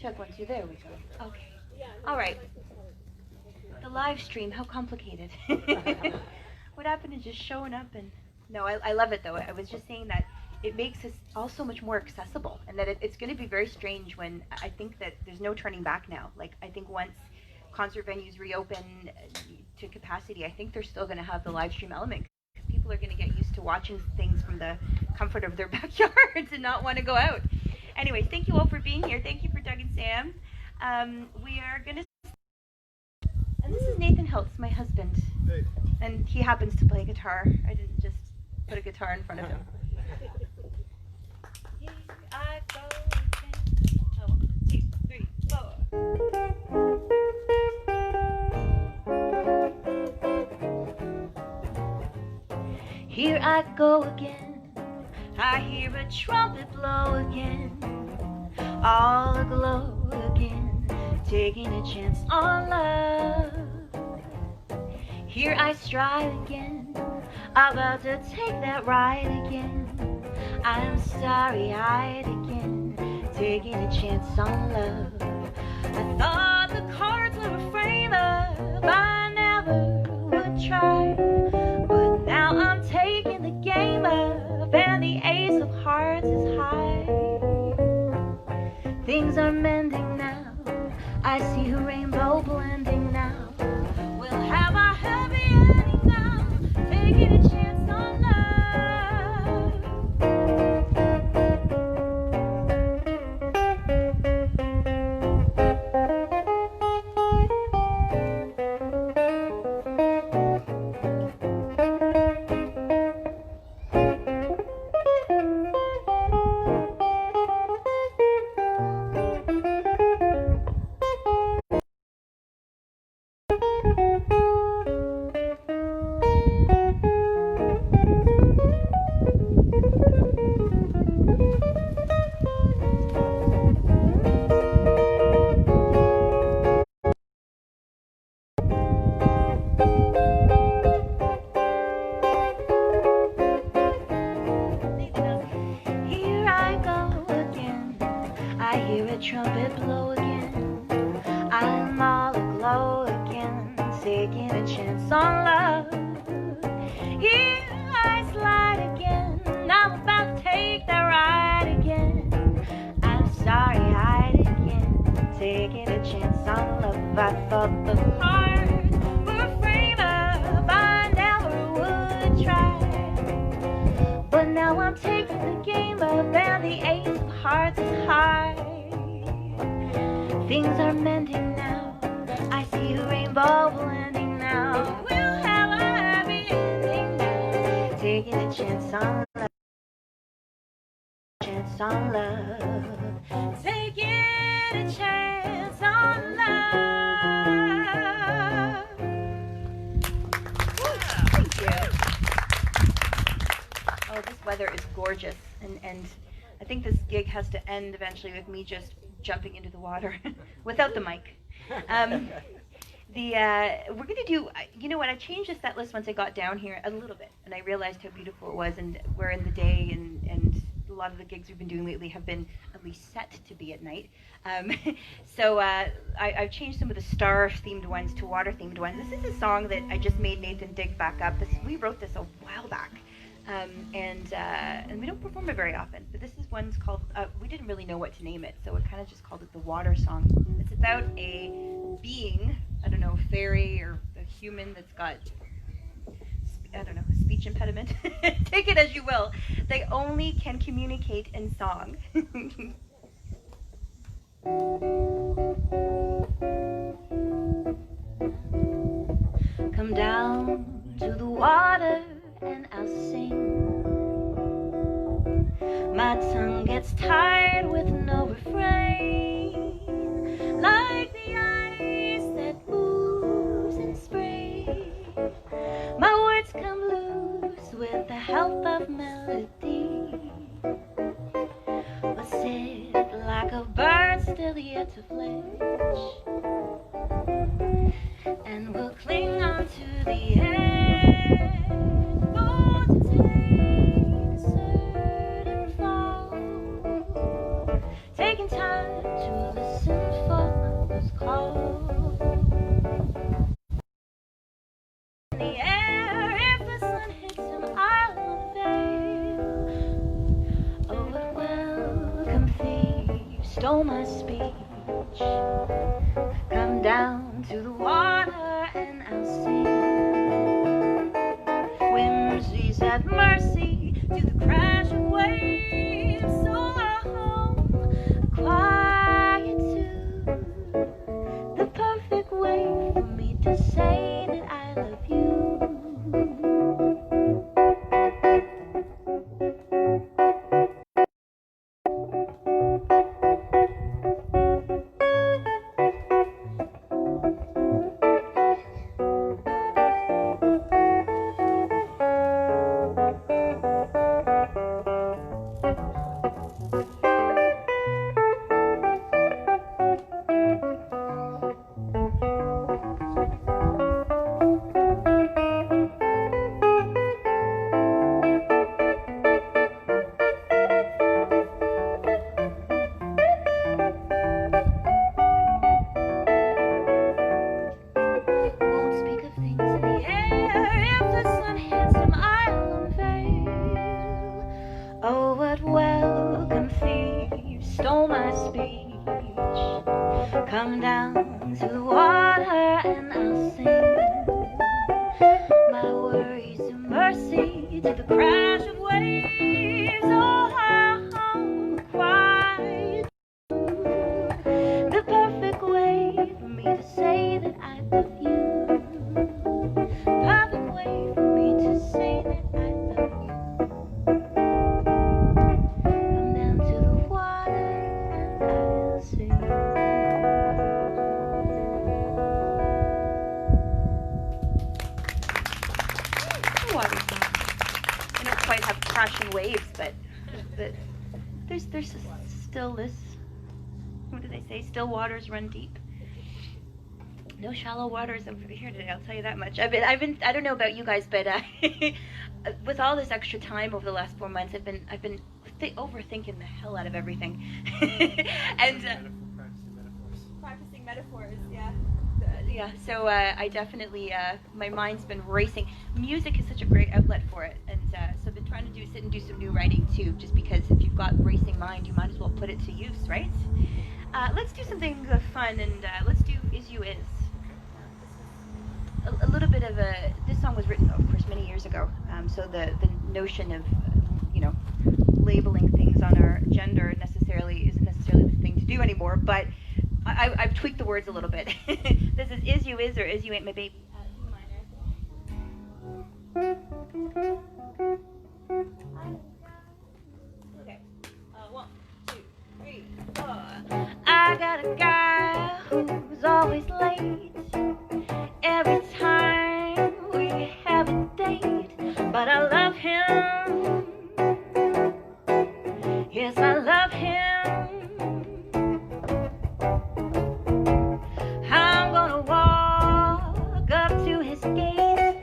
Check 1, 2, there we go. Okay. All right. The live stream, how complicated. What happened to just showing up and... No, I love it though. I was just saying that it makes us all so much more accessible, and that it's going to be very strange when I think that there's no turning back now. Like, I think once concert venues reopen to capacity, I think they're still going to have the live stream element, because people are going to get used to watching things from the comfort of their backyards and not want to go out. Anyways, thank you all for being here. Thank you for Doug and Sam. We are going to... And this is Nathan HIltz, my husband. Hey. And he happens to play guitar. I didn't just put a guitar in front of him. Here I go again. Oh, 1, 2, 3, 4. Here I go again. I hear a trumpet blow again, all aglow again, taking a chance on love. Here I stride again, about to take that ride again. I'm starry-eyed again, taking a chance on love. I thought the cards were a frame up, I never would try, but now I'm taking the game up, and the ace of hearts is high. Things are mending now, I see a rainbow blending now. We'll have a happy ending now, taking a chance on love. Trumpet blow again, I'm all aglow again, taking a chance on love. Here I slide again, I'm about to take that ride again. I'm starry-eyed again, taking a chance on love. I thought the cards were a frame up, I never would try, but now I'm taking the game up, and the ace of hearts is high. Things are mending now, I see a rainbow blending now. We'll have a happy ending now, taking a chance on love, chance on love, taking a chance on love. Thank you. Oh, this weather is gorgeous, and I think this gig has to end eventually with me just jumping into the water without the mic. We're going to do, you know what, I changed the set list once I got down here a little bit, and I realized how beautiful it was, and we're in the day, and a lot of the gigs we've been doing lately have been at least set to be at night. So I've changed some of the star-themed ones to water-themed ones. This is a song that I just made Nathan dig back up. We wrote this a while back. And we don't perform it very often, but this is one's called, we didn't really know what to name it, so we kind of just called it the Water Song. It's about a being, I don't know, a fairy or a human that's got, I don't know, a speech impediment. Take it as you will. They only can communicate in song. Come down to the water and I'll sing. My tongue gets tired with no refrain, like the ice that moves in spring. My words come loose with the help of melody, but sit like a bird still yet to fledge, and will cling on to the edge, for to take a certain fall, taking time to listen for others' call. In the air, if the sun hits him, I'll unveil. Oh, what welcome thief stole my speech. Come down to the water and I'll sing whimsies at mercy to the crash of waves. So home, quiet tune, the perfect way for me to say that I love you. Oh, what welcome thief stole my speech. Come down to the water and I'll sing my worries to mercy to the crash of waves. Oh, how quiet, the perfect way for me to say that I love you. Perfect way for me to say that I love you. Quite have crashing waves, but there's still this, what do they say, still waters run deep. No shallow waters over here today, I'll tell you that much. I've been I don't know about you guys, but with all this extra time over the last 4 months, I've been overthinking the hell out of everything. And practicing metaphors, yeah. Yeah, so I definitely, my mind's been racing. Music is such a great outlet for it, and so I've been trying to sit and do some new writing too, just because if you've got racing mind, you might as well put it to use, right? Let's do something fun, and let's do Is You Is. A little bit of this song was written, of course, many years ago, so the notion of, labeling things on our gender isn't necessarily the thing to do anymore, but I've tweaked the words a little bit. This is You Is or Is You Ain't My Baby. Okay. 1, 2, 3, 4. I got a guy who's always late every time we have a date, but I love him. Yes, I love him. I'm gonna walk up to his gate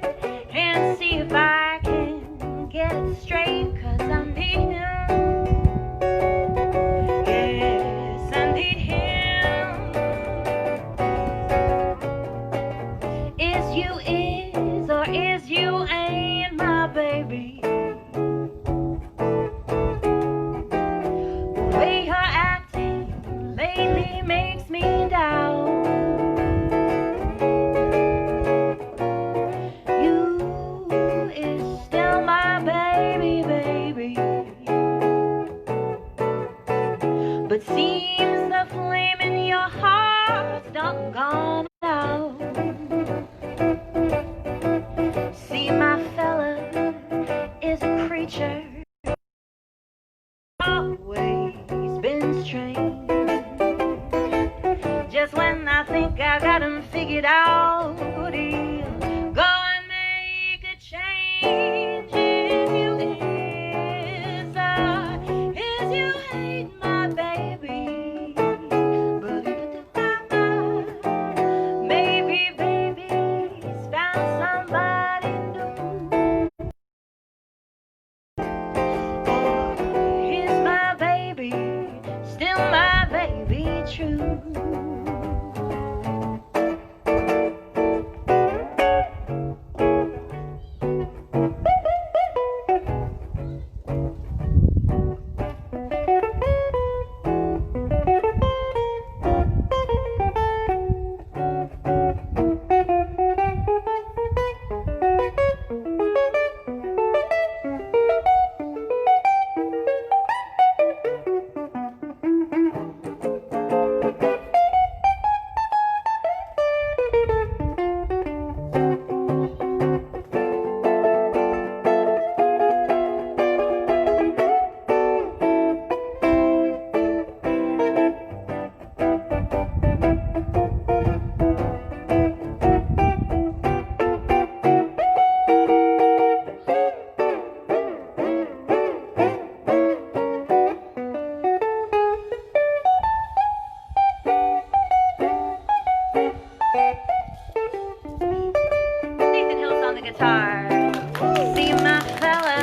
and see if I can get it straight, 'cause I need him. Yes, I need him. Is you is or is you ain't my baby? The way you're acting lately makes me doubt. But seems the flame in your heart's not gone out. See, my fella is a creature always been strange. Just when I think I got him figured out, he'll go and make a change. Is you hate my baby? Maybe baby's found somebody new. Is my baby still my baby true? Nathan HIltz on the guitar. See my fella,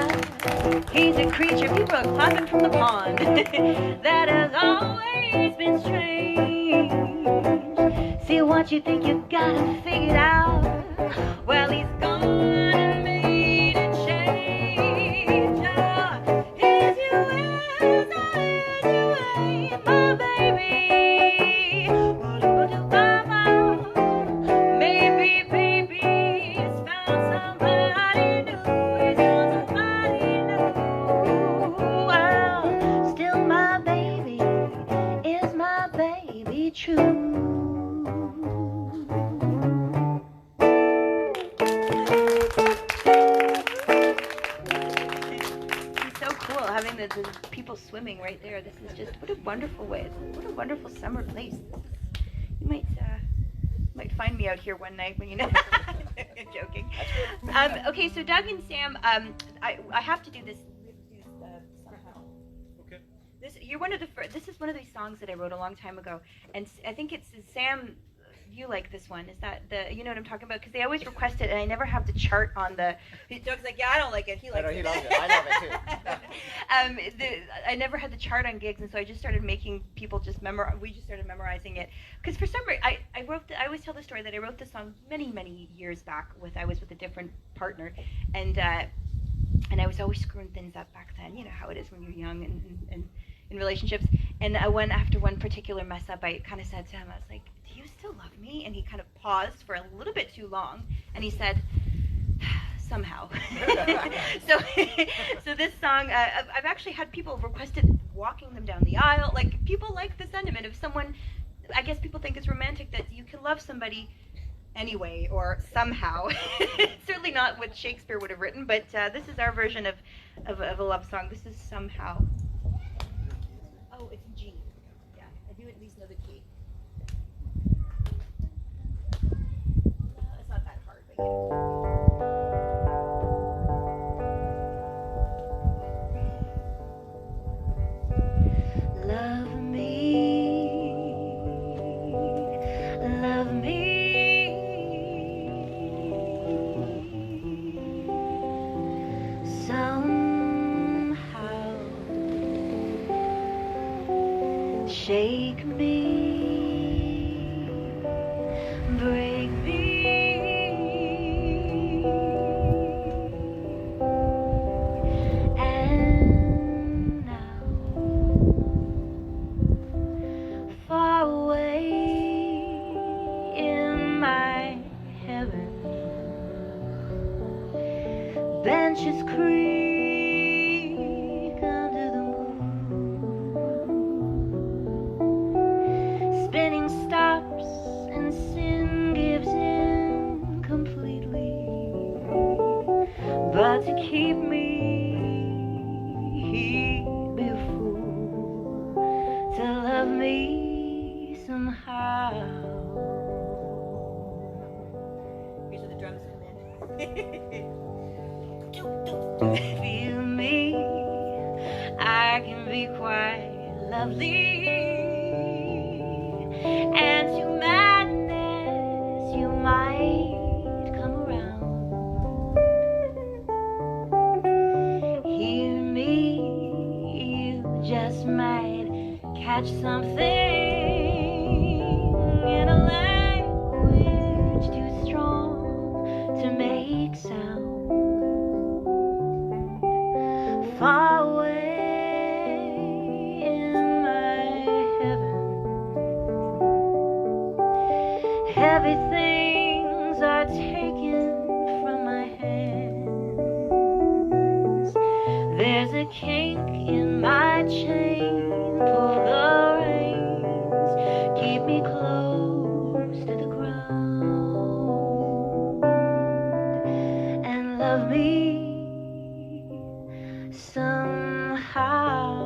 he's a creature. People are clapping from the pond. That has always been strange. See what you think you got him figured out. Well, he's gone and made a change. Is you my baby? Maybe baby's found somebody new. He's found somebody new. Well, still my baby, is my baby true? It's so cool having the people swimming right there. This is just, what a wonderful way. What a wonderful summer place. You might find me out here one night when you know. I'm joking. Okay, so Doug and Sam, I have to do this. Somehow. Okay. This you're one of the first. This is one of these songs that I wrote a long time ago, and I think it's Sam. You like this one? Is that the? You know what I'm talking about? Because they always request it, and I never have the chart on the. Doug's like, yeah, I don't like it. He likes it. He loves it. I love it too. I never had the chart on gigs, and so I just started making people just memorize. We just started memorizing it because for some reason I always tell the story that I wrote this song many years back I was with a different partner, and I was always screwing things up back then. You know how it is when you're young and in relationships. And after one particular mess up, I kind of said to him, I was like, "Do you still love me?" And he kind of paused for a little bit too long, and he said, "Somehow." so this song, I've actually had people request it walking them down the aisle. Like, people like the sentiment of someone. I guess people think it's romantic that you can love somebody anyway or somehow. It's certainly not what Shakespeare would have written, but this is our version of a love song. This is Somehow. Oh, it's G. Yeah, I do at least know the key. It's not that hard, but love me somehow, shake me, break me, and now far away in my heaven, benches creak under the moon, spin that can be quite lovely. And to madness you might come around. Hear me, you just might catch something in a language too strong to make sound. Far away in my heaven, heavy things are taken from my hands. There's a kink in my chain, pull the reins, keep me close to the ground, and love me somehow.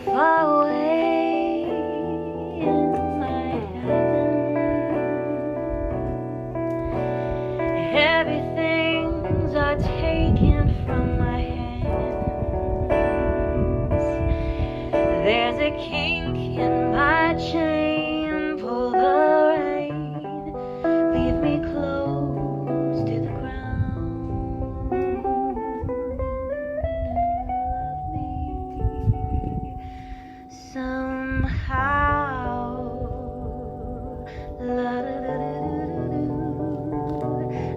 Far away in my heaven, heavy things are taken from my hands. There's a kink in my chain, pull the rein, leave me close to the ground, love me somehow.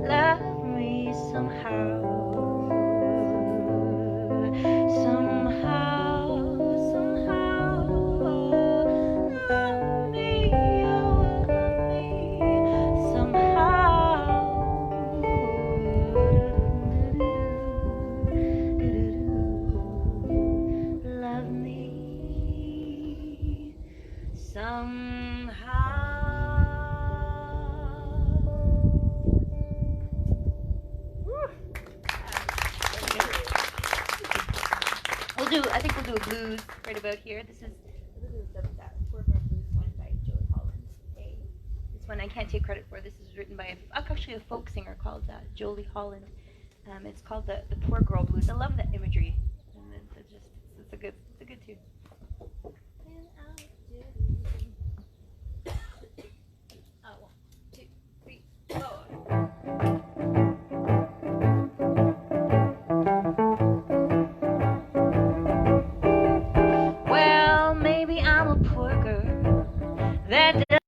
Love me somehow. Somehow, somehow. Love me, oh, love me somehow. Love me somehow. I think we'll do a blues right about here. This is that Poor Girl Blues one by Jolie Holland. This one I can't take credit for. This is written by actually a folk singer called Jolie Holland. It's called the Poor Girl Blues. I love that imagery. And it's a good tune. Well, maybe I'm a poor girl that doesn't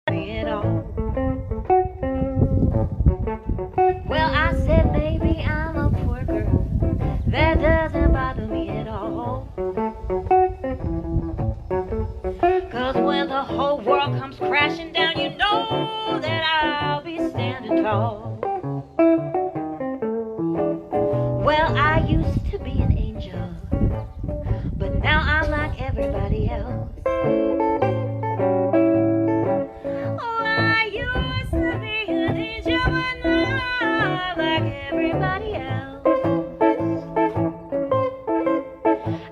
bother me at all. Well, I said maybe I'm a poor girl that doesn't bother me at all. 'Cause when the whole world comes crashing down, you know that I'll be standing tall. Well, I used to be an angel, but now I'm like everybody else. Oh, I used to be an angel, but now I'm like everybody else.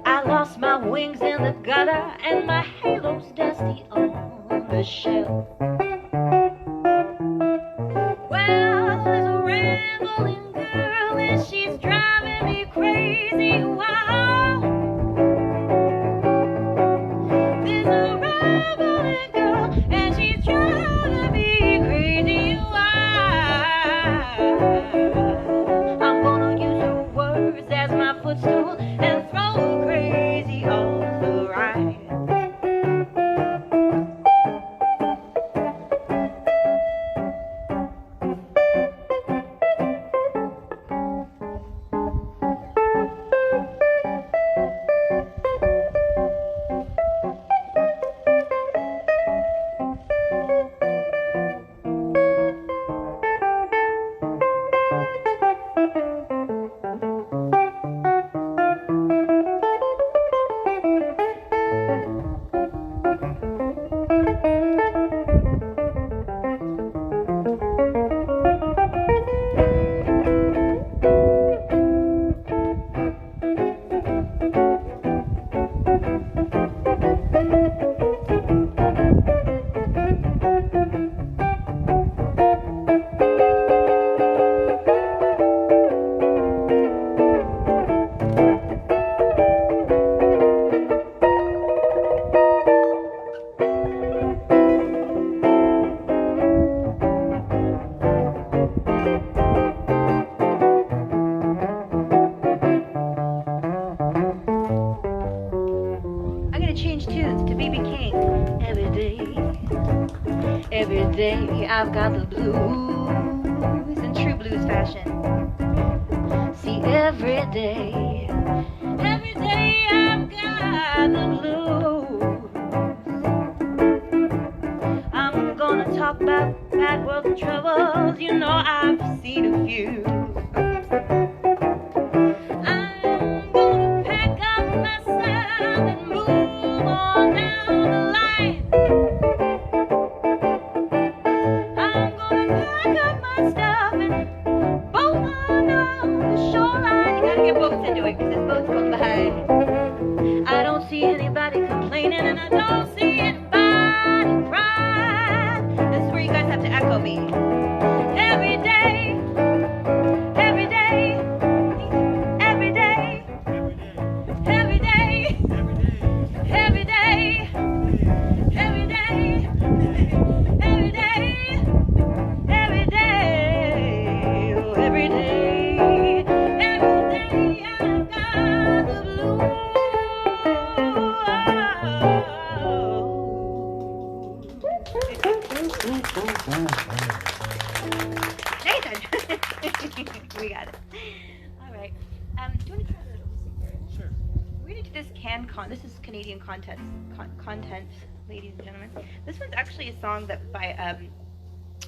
I lost my wings in the gutter, and my halo's dusty on the shelf. Well, there's a rambling girl, and she's driving me crazy. Wow. There's a rambling girl, and she's driving me crazy. Wow. I'm gonna use her words as my footstool and throw her crazy off the ride. to change tunes to BB King. Every day I've got the blues in true blues fashion. See, every day I've got the blues. I'm gonna talk about bad world troubles, you know I've seen a few. I'm gonna pack up my stuff and move on down the line. I'm gonna pack up my stuff and boat on down the shoreline. You gotta get boats into it because this boat's going by. I don't see anybody complaining and I don't see anybody crying. This is where you guys have to echo me. Every day, every day, every day, every day, every day, every day, every day, every day, oh, every day, I've got the blues. Nathan! We got it. All right. Do you want to try a little? Sure. We're going to do this This is Canadian content, ladies and gentlemen. This one's actually a song that by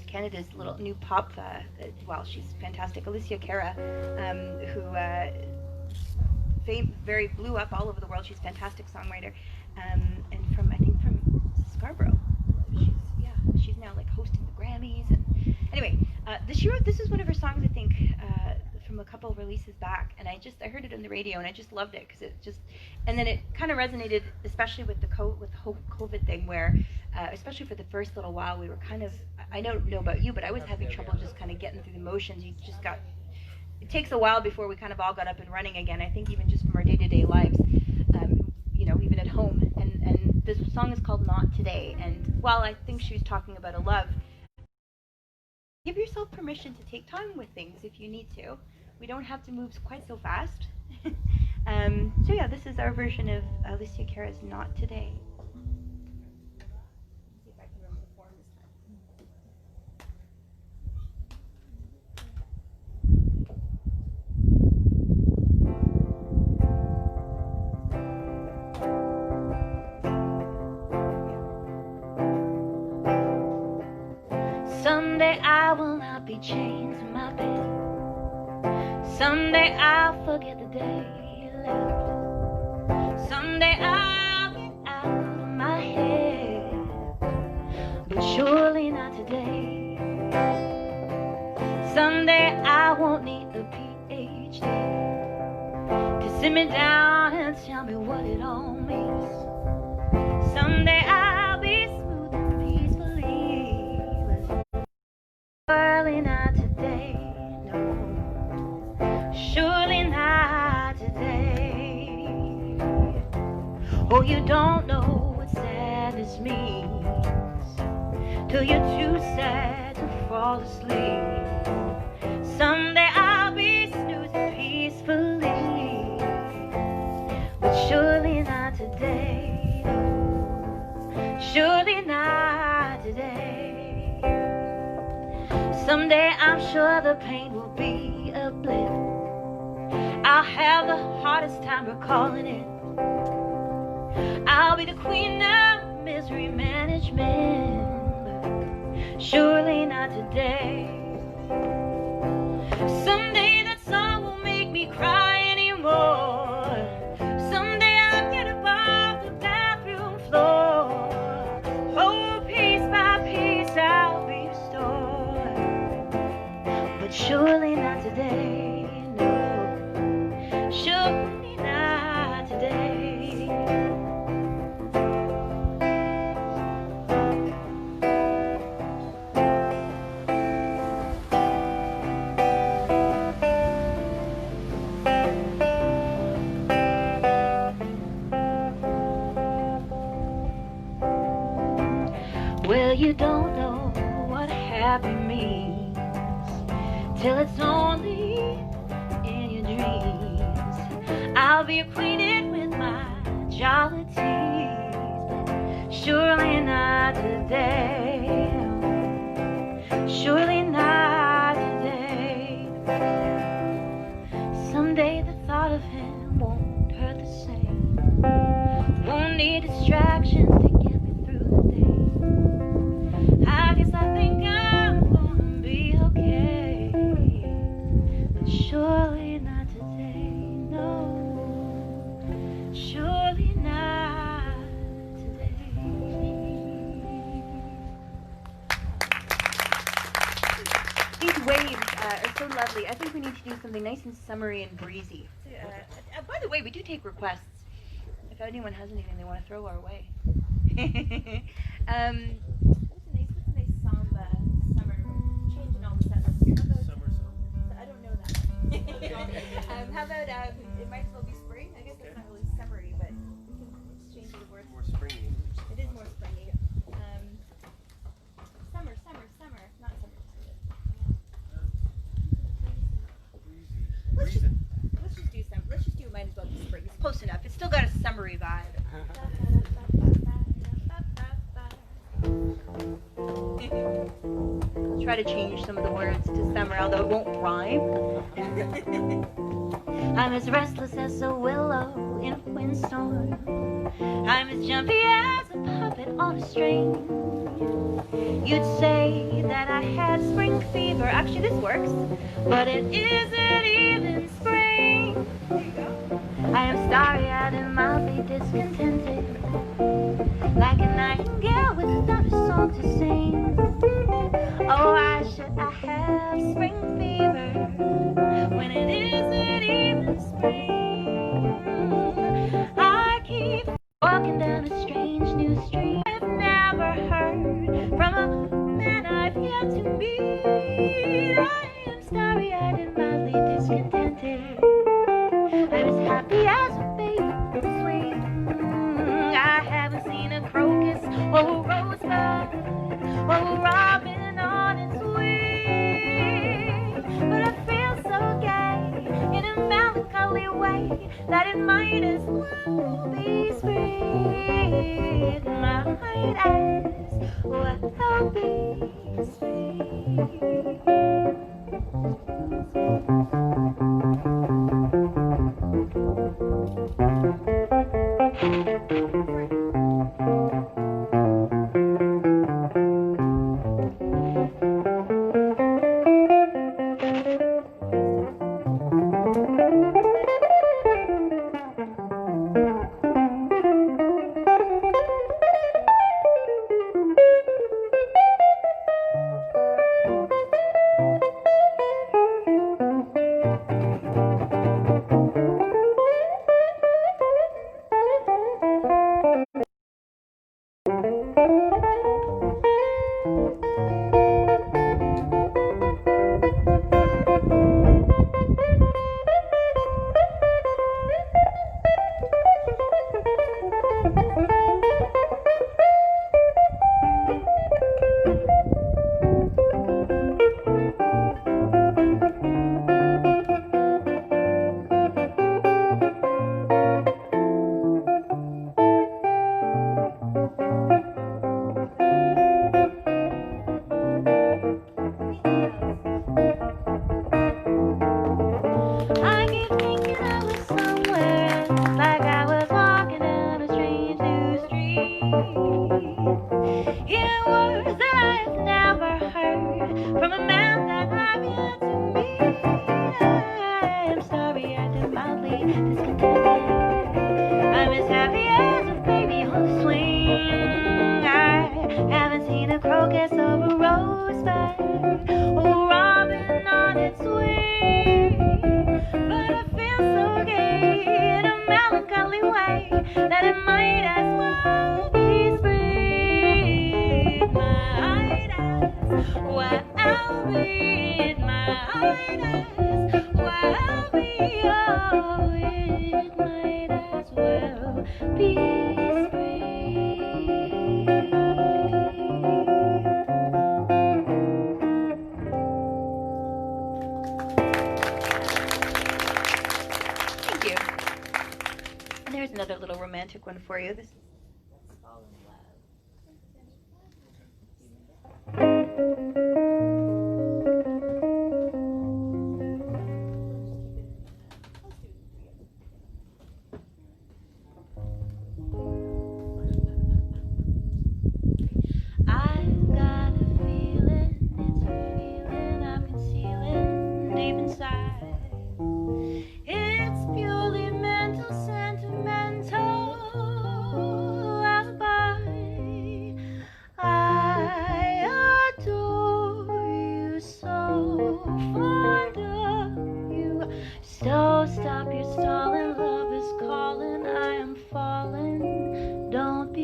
Canada's little new pop, well, she's fantastic, Alicia Cara, who very blew up all over the world. She's a fantastic songwriter, and from Scarborough. She's now like hosting the Grammys. And anyway, this is one of her songs, I think, from a couple of releases back, and I heard it on the radio and I just loved it because and then it kind of resonated, especially with the whole COVID thing, where especially for the first little while we were kind of, I don't know about you, but I was having trouble just kind of getting through the motions. It takes a while before we kind of all got up and running again. I think even just from our day-to-day lives, even at home. And this song is called Not Today. And while I think she was talking about a love, give yourself permission to take time with things if you need to. We don't have to move quite so fast. So yeah, this is our version of Alicia Cara's Not Today. See if I can remember the form this time. Someday I will not be chained to my bed. Someday I'll forget the day you left. Someday I'll get out of my head, but surely not today. Someday I won't need a PhD to sit me down and tell me what it all means. Someday I'll be smooth and peacefully, but surely not today. No, surely not today. Oh, you don't know what sadness means till you're too sad to fall asleep. Someday I'll be snoozing peacefully, but surely not today. No, surely not today. Someday I'm sure the pain will be a blip. I'll have the hardest time recalling it. I'll be the queen of misery management, but surely not today. Someday that song won't make me cry anymore. Someday I'll get above the bathroom floor. Oh, piece by piece I'll be restored, but surely not today. No, surely not today. Well, you don't know what happy means till it's only in your dreams. I'll be acquainted with my jollity today. Surely not today. Someday the thought of him won't hurt the same. Won't need distractions to get me through the day. I guess I think I'm gonna be okay, but surely not today. No, surely not today. These waves are so lovely. I think we need to do something nice and summery and breezy. By the way, we do take requests. If anyone has anything they want to throw our way. What's a nice samba summer? Changing all the sets here. Summer song. I don't know that. How about it might as well be spring? I guess that's not really summery, but we can exchange the words. More springy. It is more springy. Summer, not summer. Let's just do might as well be spring. It's close enough. It's still got a summery vibe. I'll try to change some of the words to summer, although it won't rhyme. I'm as restless as a willow in a windstorm. I'm as jumpy as a puppet on a string. You'd say that I had spring fever. Actually, this works, but it isn't even spring. There you go. I am starry-eyed and mildly discontented, like a nightingale without a song to sing. Oh, why should I have spring fever when it isn't even spring? I keep walking down a strange new street. I've never heard from a man I've yet to meet. I am starry-eyed and mildly discontented. I'm as happy as a baby, sweet. I haven't seen a crocus or a rosebud or a robin on its wing. But I feel so gay in a melancholy way that it might as well be spring. It might as well be spring. Another little romantic one for you. This is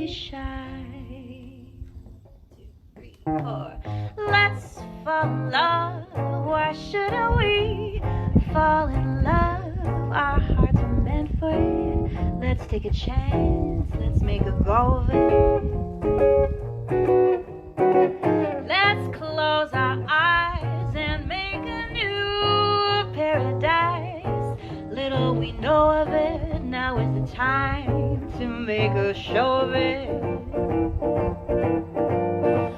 be shy. 2, 3, 4. Let's fall in love. Why shouldn't we fall in love? Our hearts are meant for it. Let's take a chance. Let's make a go of it. Let's close our eyes and make a new paradise. Little we know of it, now is the time to make a show of it.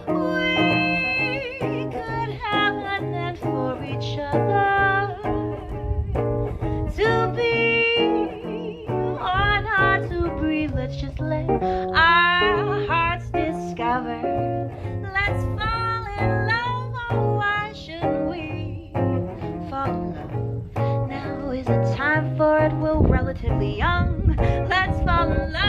We could have a net for each other, to be or not to breathe. Let's just let our hearts discover. Let's fall in love. Oh, why shouldn't we fall in love? Now is the time for it. We're relatively young. Let's fall in love.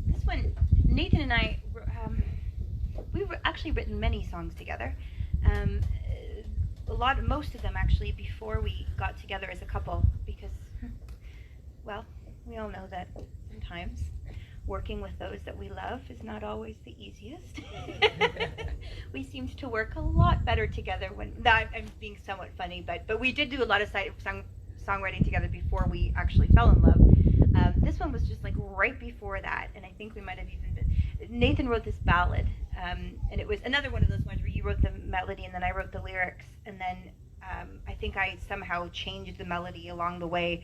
This one, Nathan and I, we've actually written many songs together. Most of them actually before we got together as a couple, because, well, we all know that sometimes working with those that we love is not always the easiest. We seemed to work a lot better together when, I'm being somewhat funny, but we did do a lot of songwriting together before we actually fell in love. This one was just like right before that, and I think we might have even been, Nathan wrote this ballad, and it was another one of those ones where you wrote the melody and then I wrote the lyrics, and then I think I somehow changed the melody along the way,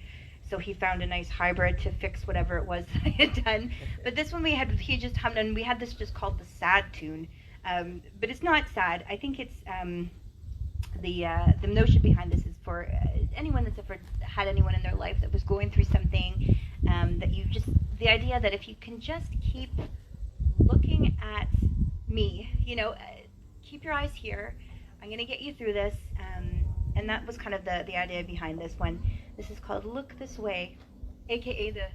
so he found a nice hybrid to fix whatever it was that I had done. But this one he just hummed, and we had this just called the sad tune, but it's not sad. I think it's the notion behind this is for anyone that's ever had anyone in their life that was going through something, that you just, the idea that if you can just keep looking at me, keep your eyes here, I'm going to get you through this, and that was kind of the idea behind this one. This is called Look This Way, aka the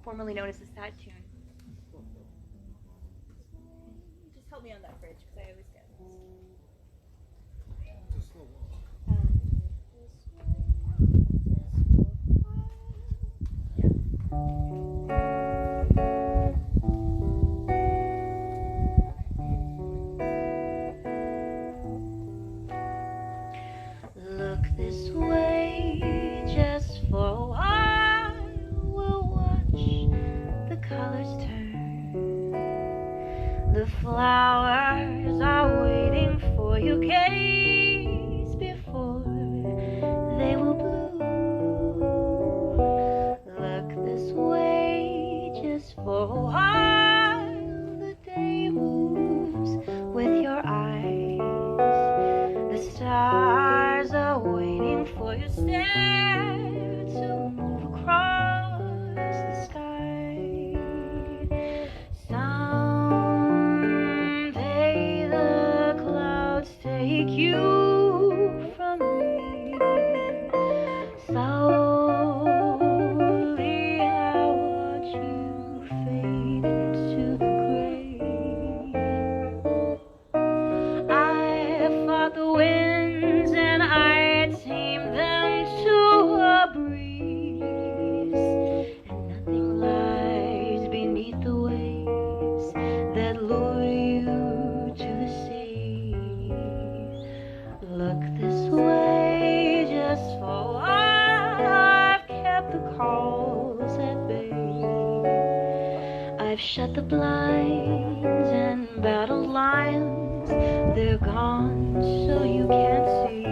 formerly known as the sad tune. Just help me on that bridge, because I always get Look this way, just for a while, we'll watch the colors turn. The flowers take you from me. Slowly I watch you fade into the grave. I fought the winds and I tamed them to a breeze, and nothing lies beneath the waves that lure you to the sea. Look this way just for what I've kept the calls at bay. I've shut the blinds and battled lions, they're gone so you can't see.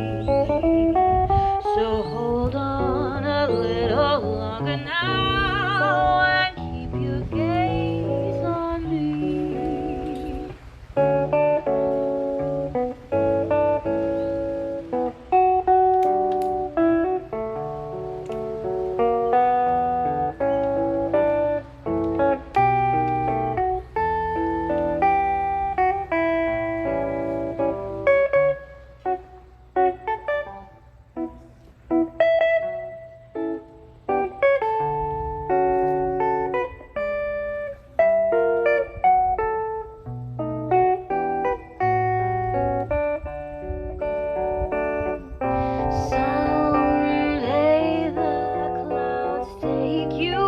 So hold on a little longer now and keep your gaze on me. Someday the clouds take you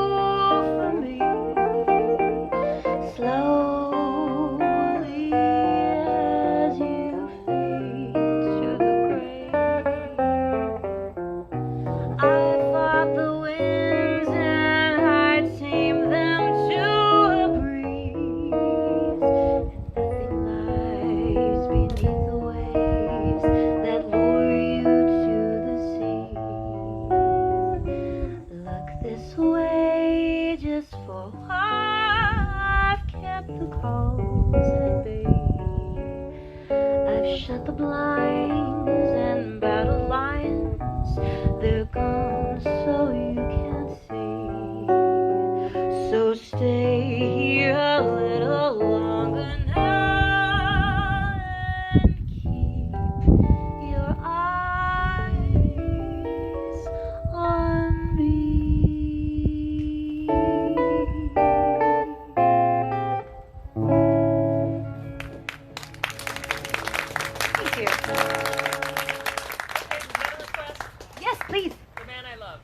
from me. Slowly as you fade to the grave. I fought the winds and I tamed them to a breeze, and nothing lies beneath the waves that lure you to the sea. Look this way just for I've kept the calls at bay. I've shut the blinds and battled lions, they're gone so you can't see. So stay here a little longer now and keep your eyes on me. Thank you. Yes, please. The Man I Love.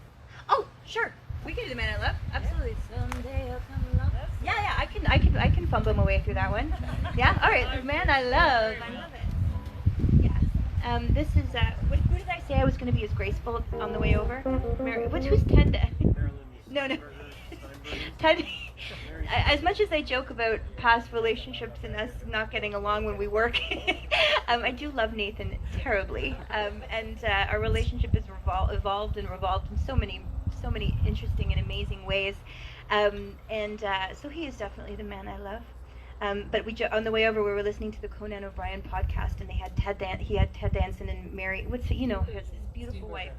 Oh, sure. We can do The Man I Love. Absolutely. Someday I'll come along. Yeah, I can fumble my way through that one. Yeah. All right. The Man I Love. I love it. Yeah. This is who did I say I was going to be as graceful on the way over? Who's Ted? No. Ted. As much as I joke about past relationships and us not getting along when we work, I do love Nathan terribly, and our relationship has evolved and revolved in so many interesting and amazing ways, so he is definitely the man I love. But on the way over, we were listening to the Conan O'Brien podcast, and they had he had Ted Danson and Mary, his beautiful wife,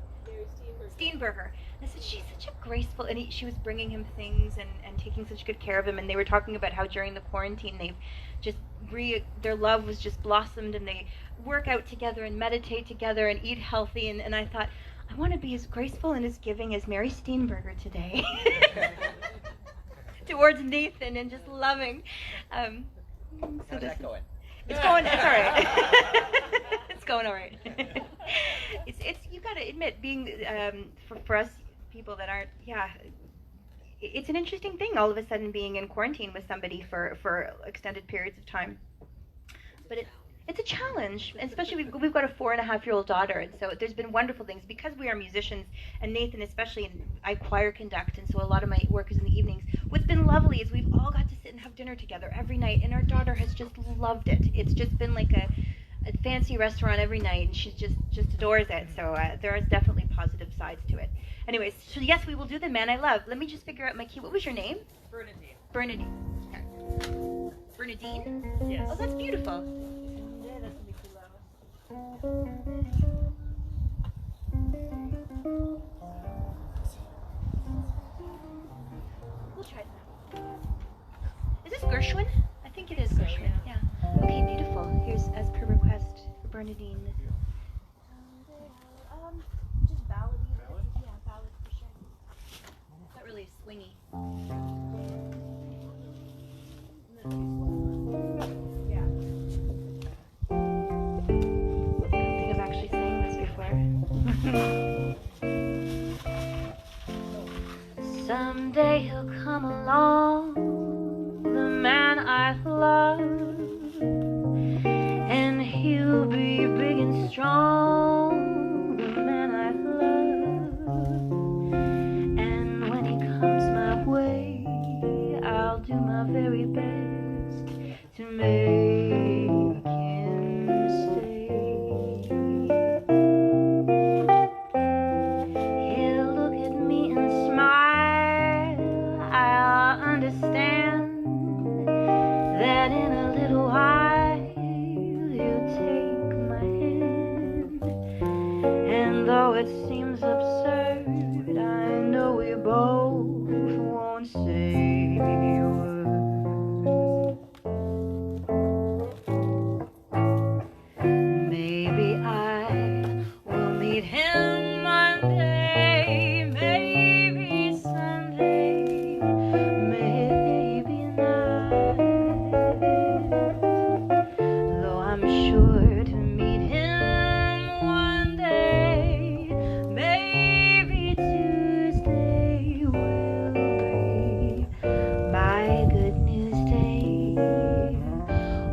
Steenburgen. I said, she's such a graceful, and she was bringing him things and taking such good care of him, and they were talking about how during the quarantine they've just their love was just blossomed, and they work out together and meditate together and eat healthy, and I thought, I want to be as graceful and as giving as Mary Steenburgen today. Towards Nathan and just loving. How's that going? It's going. It's all right. It's going all right. It's you got to admit, being for us people that aren't, it's an interesting thing all of a sudden being in quarantine with somebody for extended periods of time. But it's a challenge, and especially we've got a 4.5-year-old daughter, and so there's been wonderful things because we are musicians, and Nathan especially, and I choir conduct, and so a lot of my work is in the evenings. What's been lovely is we've all got to sit and have dinner together every night, and our daughter has just loved it. It's just been like a fancy restaurant every night, and she just adores it. So there is definitely positive sides to it. Anyways, so yes, we will do The Man I Love. Let me just figure out my key. What was your name? Bernadine. Bernadine. Okay. Bernadine? Yes. Oh, that's beautiful. Yeah, that's gonna be too loud. We'll try that. Is this Gershwin? I think it is Gershwin. Yeah. Okay, beautiful. Here's as per request for Bernadine. this is just ballady. Yeah, ballad for sure. It's not really swingy. Yeah. I don't think I've actually sang this before. Someday he'll come along, the man I love, and he'll be big and strong, the man I love. And when he comes my way, I'll do my very best to make him stay. He'll look at me and smile. I'll understand that in a little while you take my hand. And though it seems absurd, I know we both won't say a word. Maybe I will meet him one day, maybe someday, maybe not. Though I'm sure to meet him one day, maybe Tuesday will be my good news day.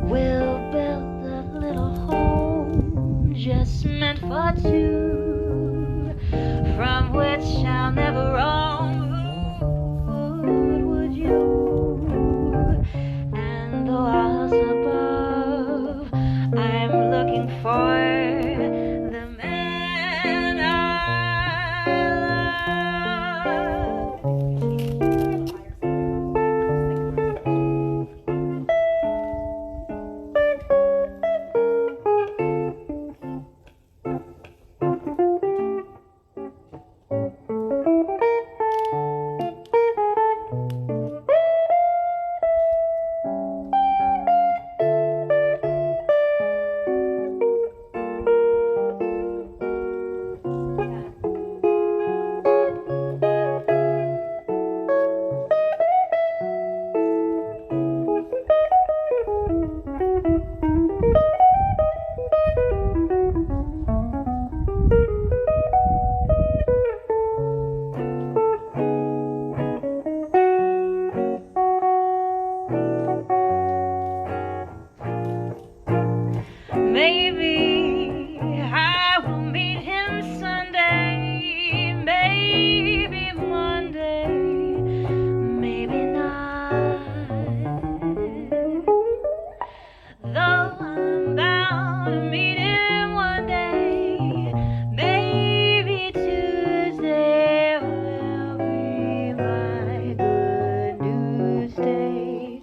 We'll build a little home just meant for two, from which I'll never roam. Would you? And though our house above, I'm looking for the man I Maybe I will meet him Sunday, maybe Monday, maybe not. Though I'm bound to meet him one day, maybe Tuesday will be my good news day.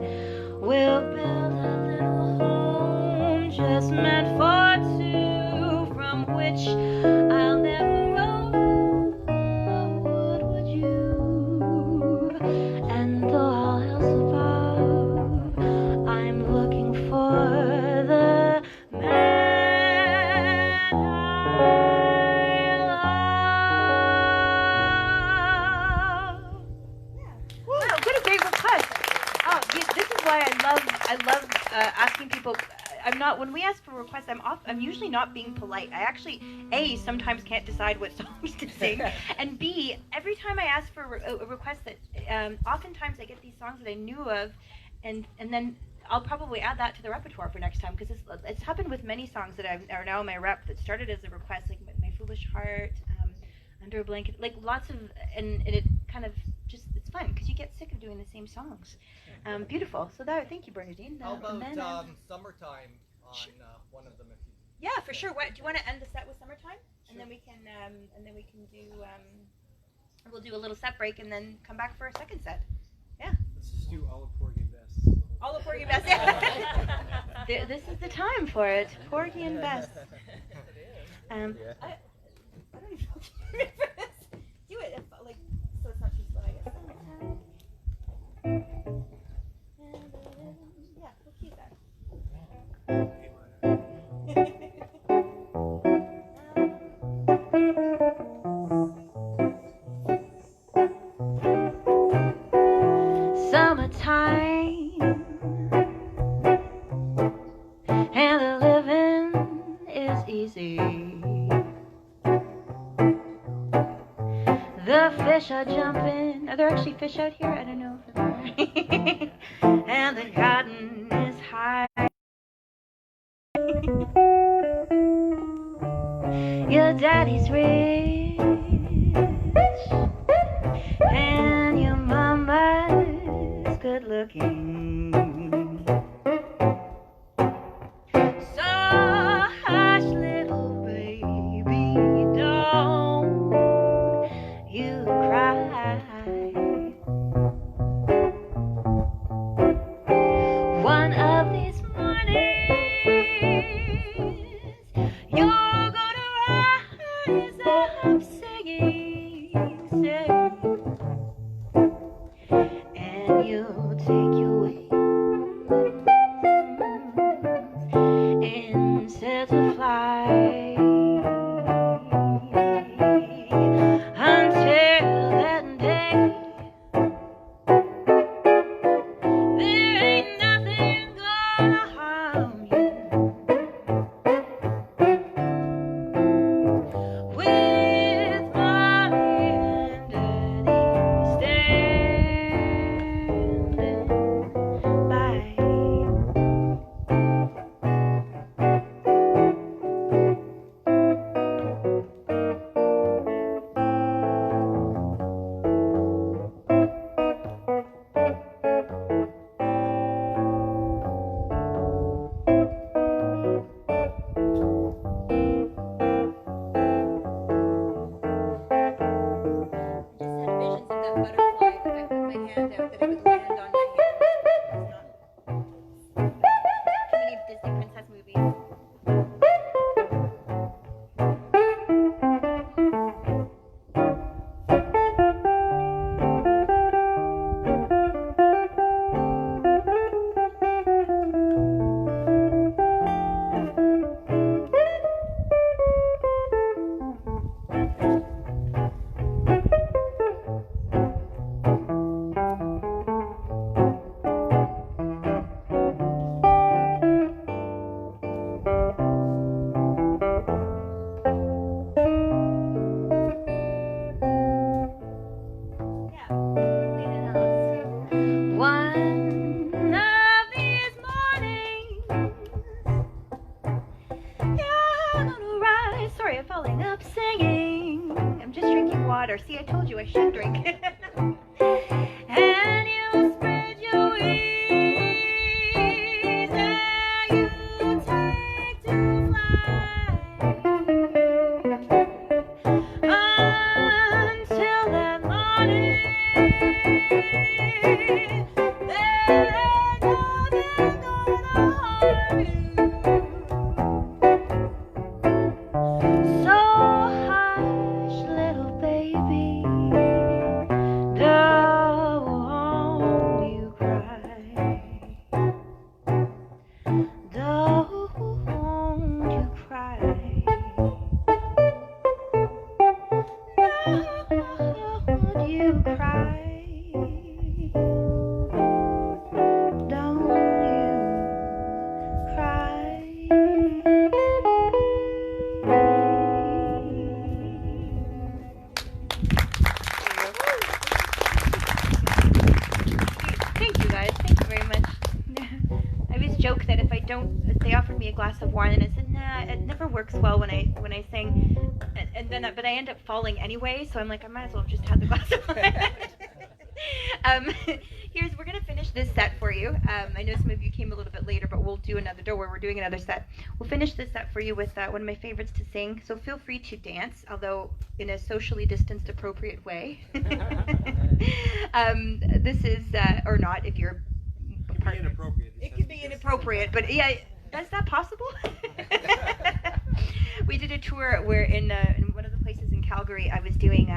We'll build a little home just meant for two, from which I'll never roam. Would you? And though all else above, I'm looking for the man I love. Wow, what a great request! Oh, this is why I love asking people. I'm not, when we ask for requests, I'm usually not being polite. I actually, A, sometimes can't decide what songs to sing, and B, every time I ask for a request that, oftentimes I get these songs that I knew of, and then I'll probably add that to the repertoire for next time, because it's happened with many songs that are now in my rep that started as a request, like My Foolish Heart, Under a Blanket, like lots of, and it kind of just, it's fun, because you get sick of doing the same songs. Beautiful. So thank you, Bernadine. How about Summertime on one of them? If you yeah, for sure. What do you want to end the set with? Summertime, sure. and then we can do we'll do a little set break and then come back for a second set. Yeah. Let's just do all of Porgy and Bess. All of Porgy and Bess. This is the time for it. Porgy and Bess. I don't even know what to do for this. Do it like so it's not too slow. I guess. Summertime. Yeah, we'll keep that. fish are jumping. Are there actually fish out here? I don't know if there are. And the cotton is high. Your daddy's rich, and your mama's good looking. So hush, little baby, don't you cry. One of these mornings, you're gonna rise up singing, singing, and you'll take your wings and set to fly until that day. There ain't nothing gonna harm you. With mommy and daddy standing by. See, I told you I should drink. And you spread your wings and you take to fly until that morning. There ain't nothing gonna harm you. So hush, little baby, don't you cry. Don't you cry. Don't you cry. Don't you cry. Thank you guys. Thank you very much. I always joke that if I don't, if they offered me a glass of wine, and I said, nah, it never works well when I sing, and then but I end up falling anyway. So I'm like, I might as well have just had the glass of wine. We're gonna finish this set for you. I know some of you came a little bit later, but we'll do another. Don't worry, we're doing another set. We'll finish this set for you with one of my favorites to sing. So feel free to dance, although in a socially distanced, appropriate way. This is, or not, if you're a partner. Inappropriate. It could be Inappropriate, but yeah, is that possible? We did a tour where in one of the places in Calgary, I was doing.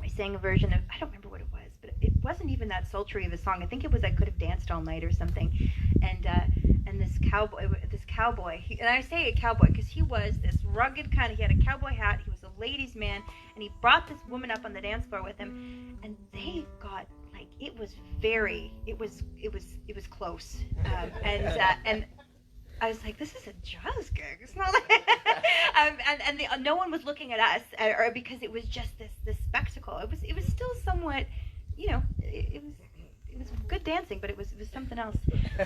I sang a version of, I don't remember what it was, but it wasn't even that sultry of a song. I think it was I Could Have Danced All Night or something. And this cowboy, and I say a cowboy because he was this rugged kind of. He had a cowboy hat. He was a ladies' man, and he brought this woman up on the dance floor with him, and they got like it was close, and I was like, this is a jazz gig. It's not like no one was looking at us, or because it was just this spectacle. It was still somewhat, it was good dancing, but it was something else.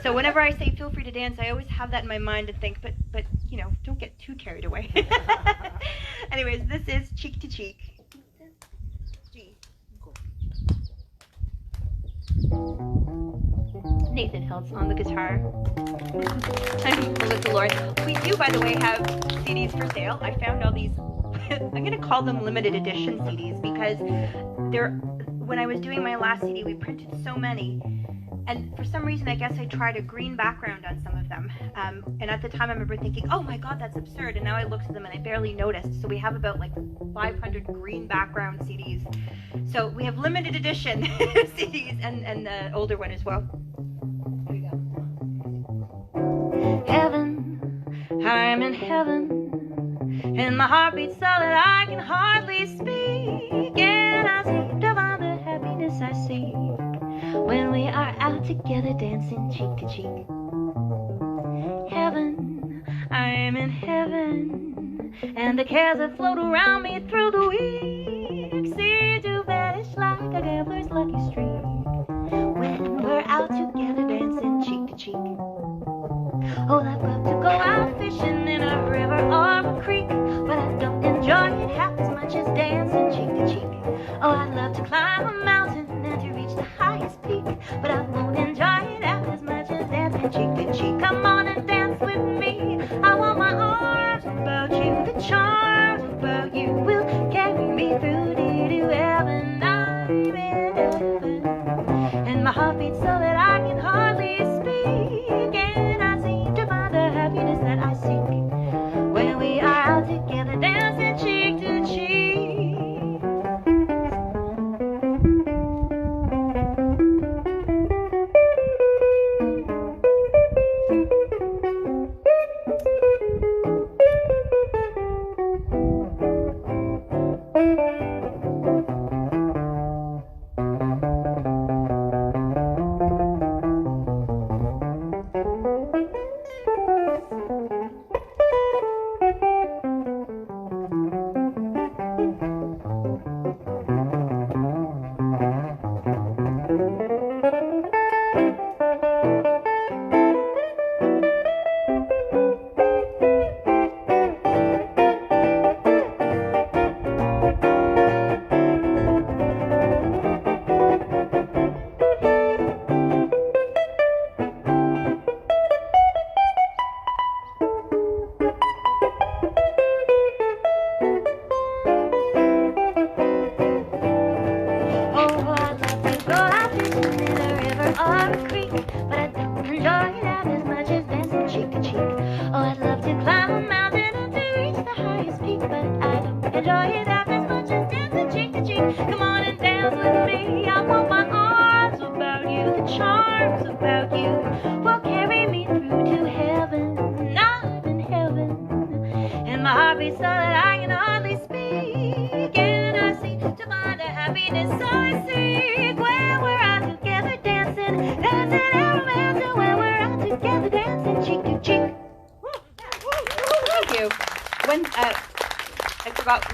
So whenever I say feel free to dance, I always have that in my mind and think, but don't get too carried away. Anyways, this is Cheek to Cheek. G. Nathan HIltz on the guitar. I'm Melissa Lauren. We do, by the way, have CDs for sale. I found all these, I'm going to call them limited edition CDs because when I was doing my last CD, we printed so many. And for some reason, I guess I tried a green background on some of them. And at the time, I remember thinking, oh my God, that's absurd. And now I looked at them and I barely noticed. So we have about like 500 green background CDs. So we have limited edition CDs and the older one as well. Here we go. Heaven, I'm in heaven, and my heart beats so that I can hardly speak. And I seem to find the happiness I seek when we are out together dancing cheek to cheek. Heaven, I'm in heaven, and the cares that float around me through the week seem to vanish like a gambler's lucky streak when we're out together dancing cheek to cheek. Oh, I'd love to go out fishing in a river or a creek, but I don't enjoy it half as much as dancing cheek to cheek. Oh, I'd love to climb a mountain and to reach the highest peak, but I won't enjoy it half as much as dancing cheek to cheek. Come on and dance with me. I want my arms about you, the charms about you will carry me through to heaven. I'm in heaven, and my heart beats so that I can hardly speak, and I seem to find the happiness that I seek when we are out together dancing cheek to cheek.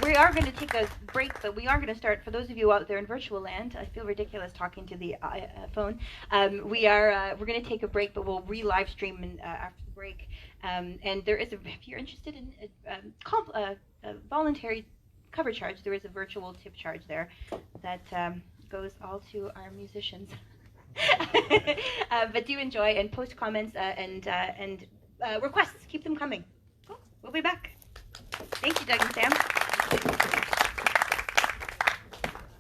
We are going to take a break, but we are going to start, for those of you out there in virtual land, I feel ridiculous talking to the phone. We're going to take a break, but we'll re-live stream after the break. And there is, if you're interested in a voluntary cover charge, there is a virtual tip charge there that goes all to our musicians. But do enjoy and post comments and requests. Keep them coming. Cool. We'll be back. Thank you, Doug and Sam.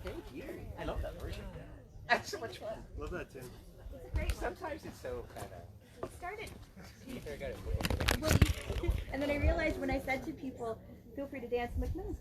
Thank you. I love that version. That's so much fun. Love that, Tim. It's great. Sometimes it's so kind of... It started. Very good. And then I realized when I said to people, feel free to dance, I'm like, no,